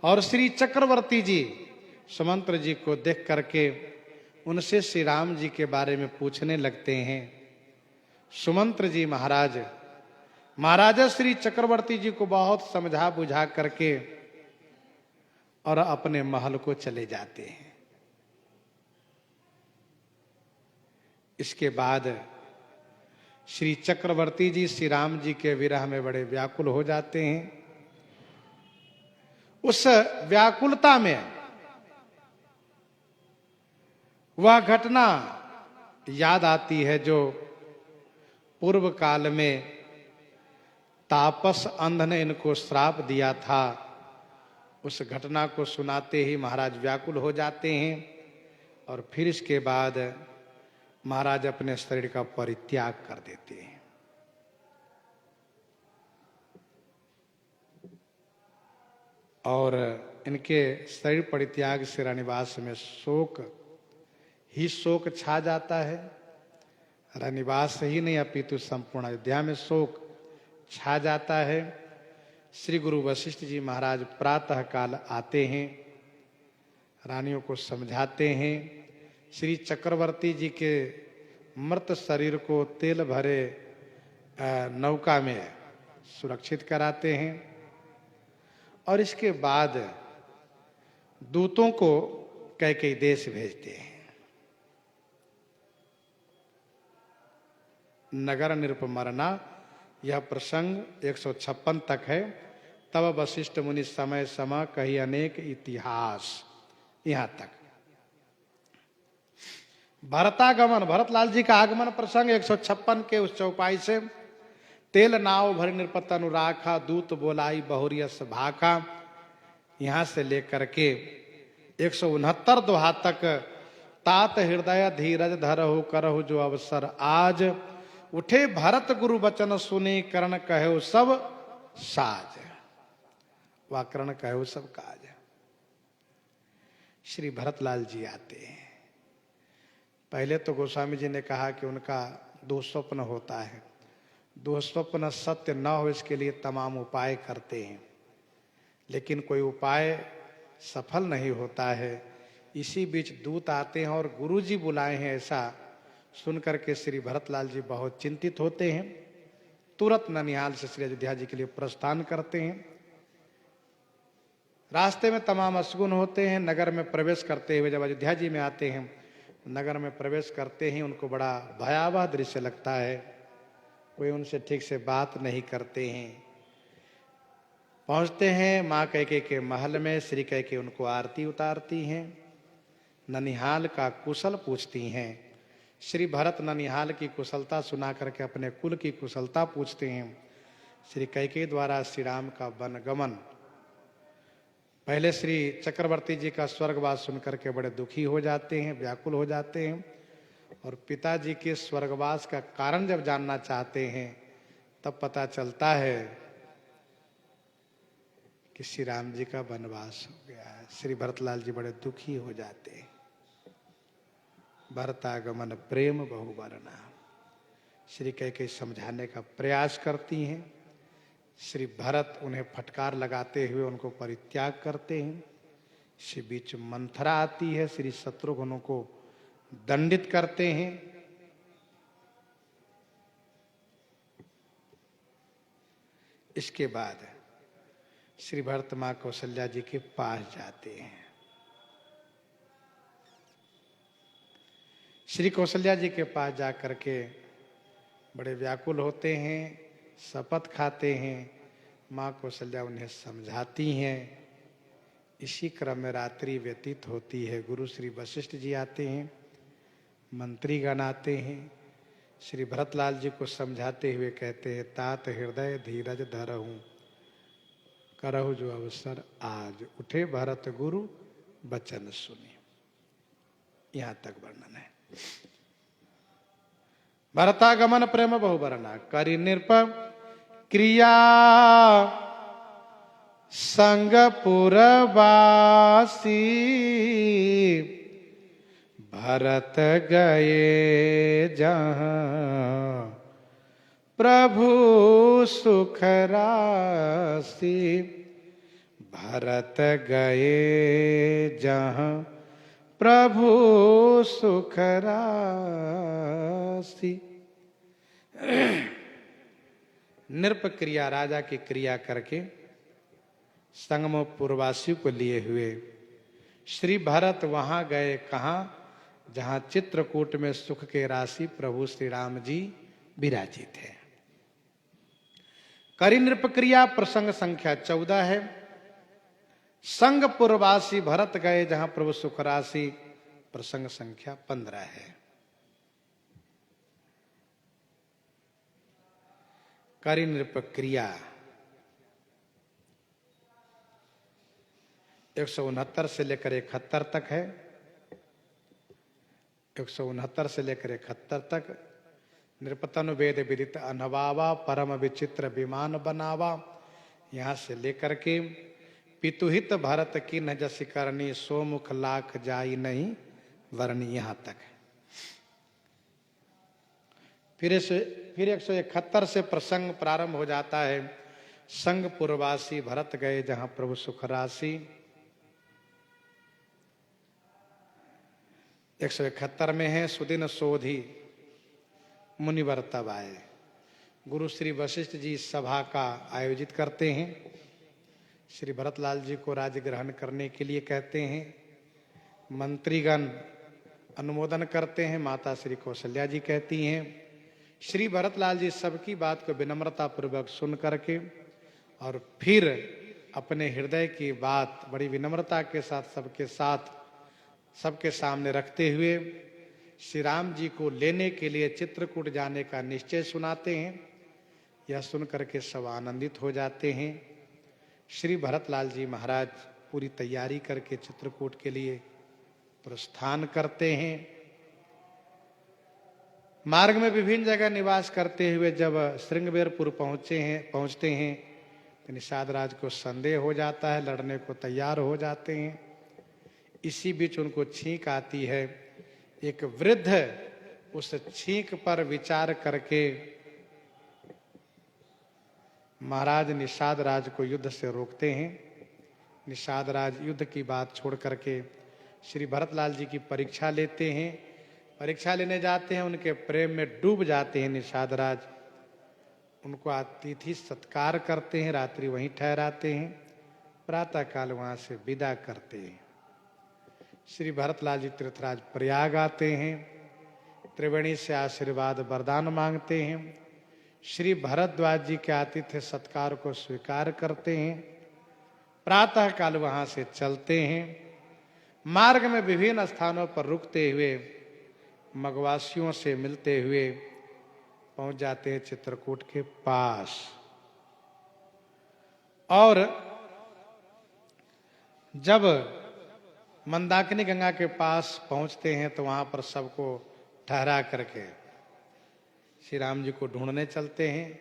और श्री चक्रवर्ती जी सुमंत्र जी को देख करके उनसे श्री राम जी के बारे में पूछने लगते हैं। सुमंत्र जी महाराजा श्री चक्रवर्ती जी को बहुत समझा बुझा करके और अपने महल को चले जाते हैं। इसके बाद श्री चक्रवर्ती जी श्री राम जी के विरह में बड़े व्याकुल हो जाते हैं। उस व्याकुलता में वह घटना याद आती है जो पूर्व काल में तापस अंध ने इनको श्राप दिया था। उस घटना को सुनाते ही महाराज व्याकुल हो जाते हैं, और फिर इसके बाद महाराज अपने शरीर का परित्याग कर देते हैं। और इनके शरीर परित्याग से रनिवास में शोक ही शोक छा जाता है। रनिवास ही नहीं अपितु संपूर्ण अयोध्या में शोक छा जाता है। श्री गुरु वशिष्ठ जी महाराज प्रातः काल आते हैं, रानियों को समझाते हैं। श्री चक्रवर्ती जी के मृत शरीर को तेल भरे नौका में सुरक्षित कराते हैं और इसके बाद दूतों को कैकेयी देश भेजते हैं। नगर निरुपमरना यह प्रसंग 156 तक है। तब वशिष्ठ मुनि समय समय कही अनेक इतिहास, यहां तक। भरतागमन, भरतलाल जी का आगमन प्रसंग 156 के उस चौपाई से। तेल नाव भर नृपत अनुराखा, दूत बोलाई बहुरियस भाका, यहां से लेकर के 169 दोहा तक। तात हृदय धीरज धरहु करहु जो अवसर आज, उठे भरत गुरु बचन सुने करण कहो सब साज। वह करण कहो सब काज। श्री भरतलाल जी आते हैं। पहले तो गोस्वामी जी ने कहा कि उनका दुःस्वप्न होता है, दुःस्वप्न सत्य न हो इसके लिए तमाम उपाय करते हैं, लेकिन कोई उपाय सफल नहीं होता है। इसी बीच दूत आते हैं और गुरु जी बुलाए हैं, ऐसा सुनकर के श्री भरतलाल जी बहुत चिंतित होते हैं। तुरंत ननिहाल से श्री अयोध्या जी के लिए प्रस्थान करते हैं। रास्ते में तमाम अशगुन होते हैं। नगर में प्रवेश करते हुए जब अयोध्या जी में आते हैं, नगर में प्रवेश करते ही उनको बड़ा भयावह दृश्य लगता है। कोई उनसे ठीक से बात नहीं करते हैं। पहुंचते हैं माँ कैकेयी के महल में। श्री कैकेयी उनको आरती उतारती हैं, ननिहाल का कुशल पूछती हैं। श्री भरत ननिहाल की कुशलता सुना करके अपने कुल की कुशलता पूछते हैं। श्री कैकेयी द्वारा श्री राम का वनगमन, पहले श्री चक्रवर्ती जी का स्वर्गवास सुनकर के बड़े दुखी हो जाते हैं, व्याकुल हो जाते हैं और पिताजी के स्वर्गवास का कारण जब जानना चाहते हैं तब पता चलता है कि श्री राम जी का वनवास हो गया है। श्री भरतलाल जी बड़े दुखी हो जाते हैं। भरतागमन प्रेम बहुवरना, श्री कैकेयी समझाने का प्रयास करती हैं। श्री भरत उन्हें फटकार लगाते हुए उनको परित्याग करते हैं। इसी बीच मंथरा आती है, श्री शत्रुघ्न को दंडित करते हैं। इसके बाद श्री भरत मां कौशल्या जी के पास जाते हैं। श्री कौशल्या जी के पास जाकर के बड़े व्याकुल होते हैं, शपथ खाते हैं। माँ कौशल्या उन्हें समझाती हैं। इसी क्रम में रात्रि व्यतीत होती है। गुरु श्री वशिष्ठ जी आते हैं, मंत्रीगण आते हैं। श्री भरतलाल जी को समझाते हुए कहते हैं, तात हृदय धीरज धरहु करहु जो अवसर आज, उठे भरत गुरु बचन सुने। यहां तक वर्णन है। भरतागमन प्रेम बहुवरना, करि नृप क्रिया संगपुरवासी, भरत गए जहां प्रभु सुख राशि। भरत गए जहां प्रभु सुख राशि। नृप क्रिया, राजा की क्रिया करके संगमपुरवासियों को लिए हुए श्री भरत वहां गए, कहां? जहां चित्रकूट में सुख के राशि प्रभु श्री राम जी विराजित है। करि नृप क्रिया प्रसंग संख्या 14 है। संगपुरवासी भरत गए जहां प्रभु सुख राशि प्रसंग संख्या 15 है। करि नृप क्रिया 169 से लेकर 71 तक है। 169 से लेकर 71 तक। नृपतनु वेद विदित अनवावा, परम विचित्र विमान बनावा, यहां से लेकर के पितुहित भरत की न जस करनी, सो मुख लाख जाई नहीं वरनी। यहां तक है। फिर 171 से प्रसंग प्रारंभ हो जाता है। संग पुरवासी भरत गए जहां प्रभु सुख राशि। 171 में है, सुदिन सोधी मुनिवर तब आए। गुरु श्री वशिष्ठ जी सभा का आयोजित करते हैं। श्री भरतलाल जी को राज्य ग्रहण करने के लिए कहते हैं। मंत्रीगण अनुमोदन करते हैं। माता श्री कौशल्या जी कहती हैं। श्री भरतलाल जी सबकी बात को विनम्रता पूर्वक सुन करके और फिर अपने हृदय की बात बड़ी विनम्रता के साथ सबके सामने रखते हुए श्री राम जी को लेने के लिए चित्रकूट जाने का निश्चय सुनाते हैं। यह सुन करके सब आनंदित हो जाते हैं। श्री भरतलाल जी महाराज पूरी तैयारी करके चित्रकूट के लिए प्रस्थान करते हैं। मार्ग में विभिन्न जगह निवास करते हुए जब श्रृंगबेरपुर पहुंचते हैं तो निषाद राज को संदेह हो जाता है, लड़ने को तैयार हो जाते हैं। इसी बीच उनको छींक आती है। एक वृद्ध उस छींक पर विचार करके महाराज निषाद राज को युद्ध से रोकते हैं। निषाद राज युद्ध की बात छोड़ करके श्री भरतलाल जी की परीक्षा लेते हैं। परीक्षा लेने जाते हैं, उनके प्रेम में डूब जाते हैं निषाद राज। उनको अतिथि सत्कार करते हैं, रात्रि वहीं ठहराते हैं, प्रातः काल वहां से विदा करते हैं। श्री भरतलाल जी तीर्थराज प्रयाग आते हैं, त्रिवेणी से आशीर्वाद वरदान मांगते हैं। श्री भरद्वाज जी के आतिथ्य सत्कार को स्वीकार करते हैं। प्रातः काल वहां से चलते हैं। मार्ग में विभिन्न स्थानों पर रुकते हुए मगवासियों से मिलते हुए पहुंच जाते हैं चित्रकूट के पास। और जब मंदाकिनी गंगा के पास पहुंचते हैं तो वहां पर सबको ठहरा करके श्री राम जी को ढूंढने चलते हैं।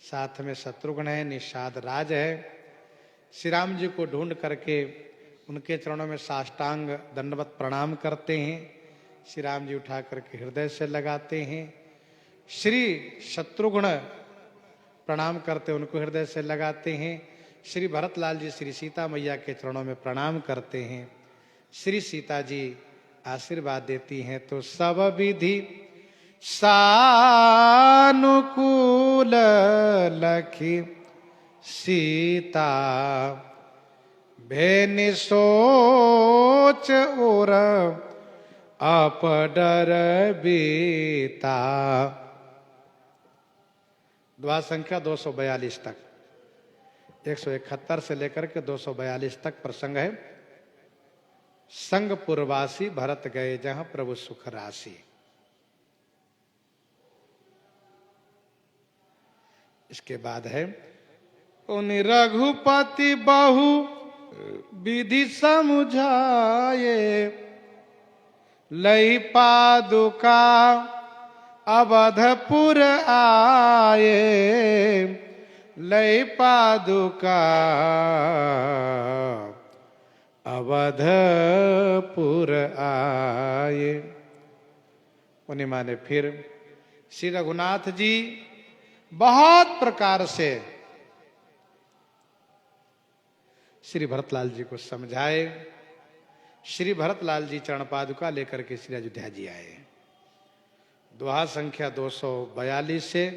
साथ में शत्रुघ्न है, निषाद राज है। श्री राम जी को ढूंढ करके उनके चरणों में साष्टांग दंडवत प्रणाम करते हैं। श्री राम जी उठा करके हृदय से लगाते हैं। श्री शत्रुघ्न प्रणाम करते उनको हृदय से लगाते हैं। श्री भरतलाल जी श्री सीता मैया के चरणों में प्रणाम करते हैं। श्री सीता जी आशीर्वाद देती हैं तो सब विधि सानुकूल लखी सीता भेनि सोच और अपडर बीता। द्वा संख्या 242 तक, 171 से लेकर के 242 तक प्रसंग है। संग पुरवासी भरत गए जहां प्रभु सुख राशि। इसके बाद है उन रघुपति बहु विधि समझाए, लई पादुका अवधपुर आए, लई पादुका अवधपुर आए। उन्हें माने फिर श्री रघुनाथ जी बहुत प्रकार से श्री भरतलाल जी को समझाए। श्री भरतलाल जी चरण पादुका लेकर के श्री अयोध्या जी आए। दोहा संख्या 242 से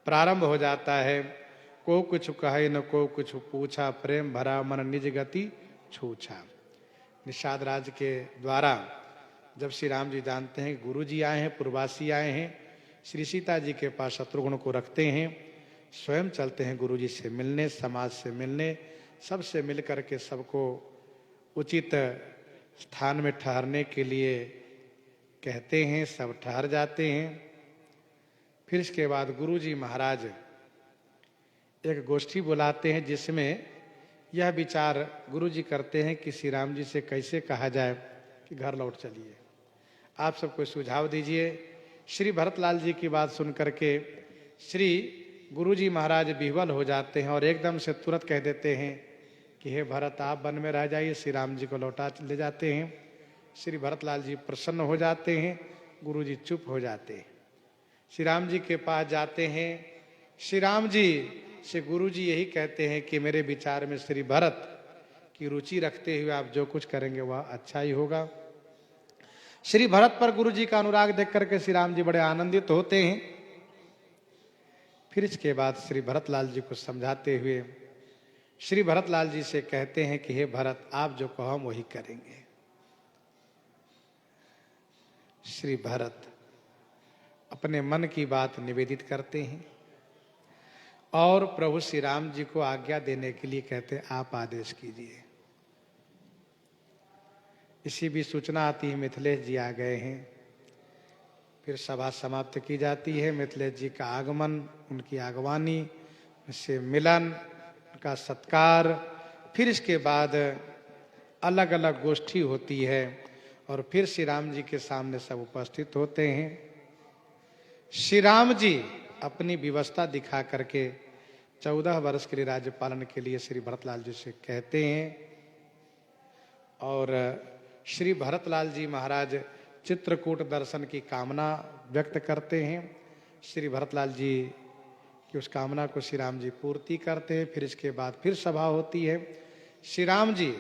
प्रारंभ हो जाता है। को कुछ कहे न को कुछ पूछा, प्रेम भरा मन निज गति छूछा। निषाद राज के द्वारा जब श्री राम जी जानते हैं गुरु जी आए हैं, पुरवासी आए हैं, श्री सीता जी के पास शत्रुघ्न को रखते हैं। स्वयं चलते हैं गुरु जी से मिलने, समाज से मिलने, सबसे मिल करके सबको उचित स्थान में ठहरने के लिए कहते हैं। सब ठहर जाते हैं। फिर इसके बाद गुरु जी महाराज एक गोष्ठी बुलाते हैं जिसमें यह विचार गुरु जी करते हैं कि श्री राम जी से कैसे कहा जाए कि घर लौट चलिए। आप सब कोई सुझाव दीजिए। श्री भरतलाल जी की बात सुन करके श्री गुरु जी महाराज विह्वल हो जाते हैं और एकदम से तुरंत कह देते हैं कि हे भरत आप वन में रह जाइए। श्री राम जी को लौटा ले जाते हैं। श्री भरतलाल जी प्रसन्न हो जाते हैं। गुरु जी चुप हो जाते हैं। श्री राम जी के पास जाते हैं। श्री राम जी से गुरु जी यही कहते हैं कि मेरे विचार में श्री भरत की रुचि रखते हुए आप जो कुछ करेंगे वह अच्छा ही होगा। श्री भरत पर गुरु जी का अनुराग देख करके श्री राम जी बड़े आनंदित होते हैं। फिर इसके बाद श्री भरतलाल जी को समझाते हुए श्री भरतलाल जी से कहते हैं कि हे भरत आप जो कहो हम वही करेंगे। श्री भरत अपने मन की बात निवेदित करते हैं और प्रभु श्री राम जी को आज्ञा देने के लिए कहते हैं आप आदेश कीजिए। इसी भी सूचना आती है मिथिलेश जी आ गए हैं। फिर सभा समाप्त की जाती है। मिथिलेश जी का आगमन, उनकी आगवानी से मिलन, उनका सत्कार, फिर इसके बाद अलग अलग गोष्ठी होती है और फिर श्री राम जी के सामने सब उपस्थित होते हैं। श्री राम जी अपनी व्यवस्था दिखा करके 14 वर्ष के लिए राज्य पालन के लिए श्री भरतलाल जी से कहते हैं और श्री भरतलाल जी महाराज चित्रकूट दर्शन की कामना व्यक्त करते हैं। श्री भरतलाल जी की उस कामना को श्री राम जी पूर्ति करते हैं। फिर इसके बाद फिर सभा होती है। श्री राम जी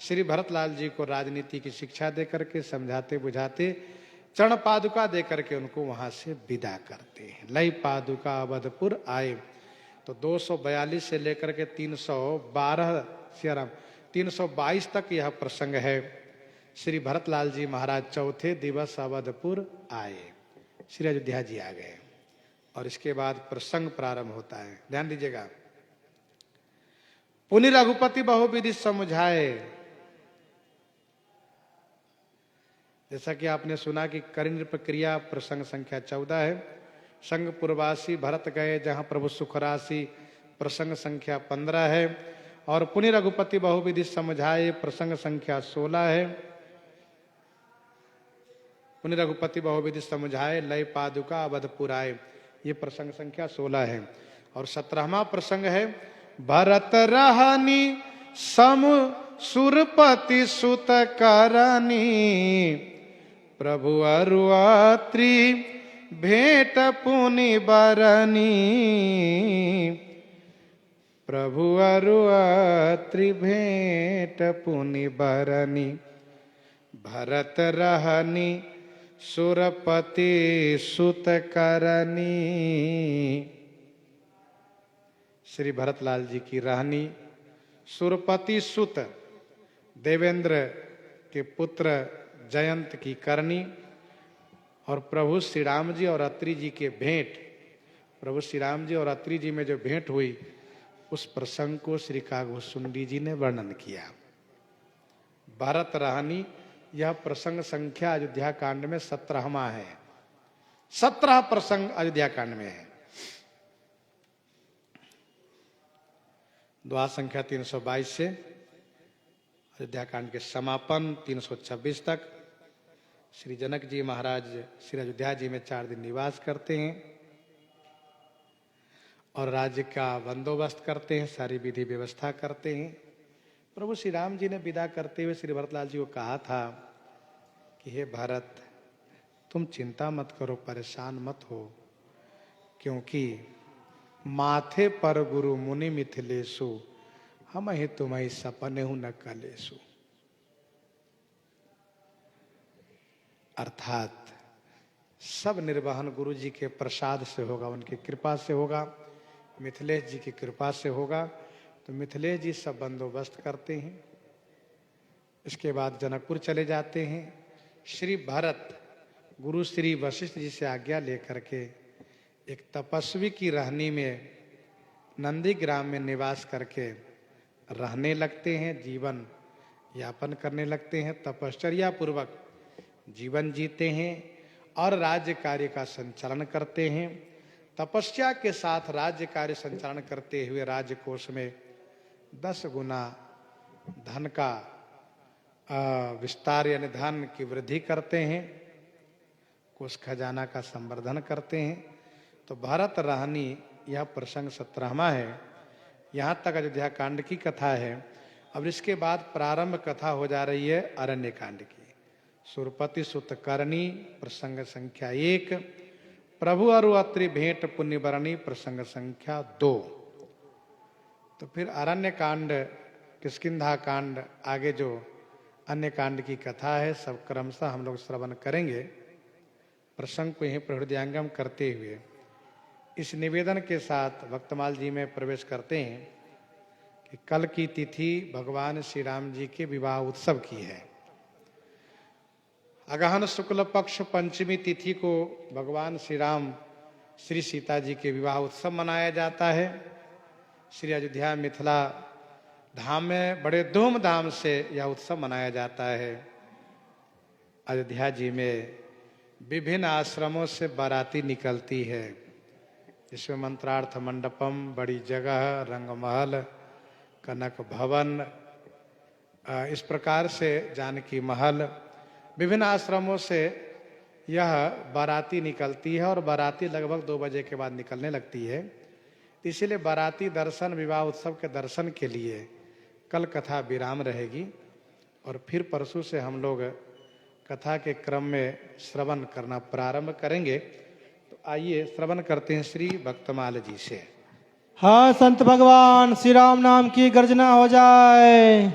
श्री भरतलाल जी को राजनीति की शिक्षा दे करके समझाते बुझाते चरण पादुका दे करके उनको वहां से विदा करते हैं। लई पादुका अवधपुर आए। तो 242 से लेकर के 322 तक यह प्रसंग है। श्री भरतलाल जी महाराज चौथे दिवस अवधपुर आए। श्री अयोध्या जी आ गए और इसके बाद प्रसंग प्रारंभ होता है। ध्यान दीजिएगा। पुनि रघुपति बहुविधि समझाए। जैसा कि आपने सुना कि करिन प्रक्रिया प्रसंग संख्या 14 है। संग पुरवासी भरत गए जहां प्रभु सुखरासी प्रसंग संख्या 15 है और पुनि रघुपति बहुविधि समझाए प्रसंग संख्या 16 है। पुनि रघुपति बहुविधि समझाए लय पादुका अवधपुर आए, ये प्रसंग संख्या 16 है। और 17वां प्रसंग है भरत रहनी सम सुरपति सुत करनी प्रभु अरुआत्री भेंट पुनि बरनी प्रभु अरुआत्री भेंट पुनि बरनी भरत रहनी सुरपति सुत करनी। श्री भरतलाल जी की रहनी सुरपति सुत देवेंद्र के पुत्र जयंत की करनी और प्रभु श्री राम जी और अत्रि जी के भेंट, प्रभु श्री राम जी और अत्रि जी में जो भेंट हुई उस प्रसंग को श्री कागभूषुंडी जी ने वर्णन किया। भरत रहनी यह प्रसंग संख्या अयोध्या कांड में 17वां है। 17 प्रसंग अयोध्या कांड में है। द्वार संख्या 322 से अयोध्या कांड के समापन 326 तक श्री जनक जी महाराज श्री अयोध्या जी में 4 दिन निवास करते हैं और राज्य का बंदोबस्त करते हैं, सारी विधि व्यवस्था करते हैं। प्रभु श्री राम जी ने विदा करते हुए श्री भरतलाल जी को कहा था कि हे भरत तुम चिंता मत करो, परेशान मत हो, क्योंकि माथे पर गुरु मुनि मिथिलेशु हम ही तुम्हें सपने हूं न कलेशु। अर्थात सब निर्वहन गुरु जी के प्रसाद से होगा, उनकी कृपा से होगा, मिथिलेश जी की कृपा से होगा। तो मिथिलेश जी सब बंदोबस्त करते हैं। इसके बाद जनकपुर चले जाते हैं। श्री भरत गुरु श्री वशिष्ठ जी से आज्ञा लेकर के एक तपस्वी की रहनी में नंदी ग्राम में निवास करके रहने लगते हैं, जीवन यापन करने लगते हैं, तपश्चर्या पूर्वक जीवन जीते हैं और राज्य कार्य का संचालन करते हैं। तपस्या के साथ राज्य कार्य संचालन करते हुए राज्य कोष में 10 गुना धन का विस्तार यानी धन की वृद्धि करते हैं, कोष खजाना का संवर्धन करते हैं। तो भरत रहनी यह प्रसंग 17वां है। यहाँ तक अयोध्या कांड की कथा है। अब इसके बाद प्रारंभ कथा हो जा रही है अरण्य कांड की। सुरपति सुत करनी प्रसंग संख्या 1, प्रभु अरु अत्रि भेंट पुण्यवरणी प्रसंग संख्या 2। तो फिर अरण्य कांड, किष्किंधा कांड, आगे जो अन्य कांड की कथा है सब क्रमशः हम लोग श्रवण करेंगे। प्रसंग को यही प्रहृदयांगम करते हुए इस निवेदन के साथ भक्तमाल जी में प्रवेश करते हैं कि कल की तिथि भगवान श्री राम जी के विवाह उत्सव की है। अगहन शुक्ल पक्ष पंचमी तिथि को भगवान श्री राम श्री सीता जी के विवाह उत्सव मनाया जाता है। श्री अयोध्या मिथिला धाम में बड़े धूमधाम से यह उत्सव मनाया जाता है। अयोध्या जी में विभिन्न आश्रमों से बाराती निकलती है, जिसमें मंत्रार्थ मंडपम, बड़ी जगह, रंगमहल, कनक भवन, इस प्रकार से जानकी महल, विभिन्न आश्रमों से यह बाराती निकलती है और बाराती लगभग 2 बजे के बाद निकलने लगती है। इसीलिए बाराती दर्शन, विवाह उत्सव के दर्शन के लिए कल कथा विराम रहेगी और फिर परसों से हम लोग कथा के क्रम में श्रवण करना प्रारंभ करेंगे। तो आइए श्रवण करते हैं श्री भक्तमाल जी से। हाँ संत भगवान श्री राम नाम की गर्जना हो जाए।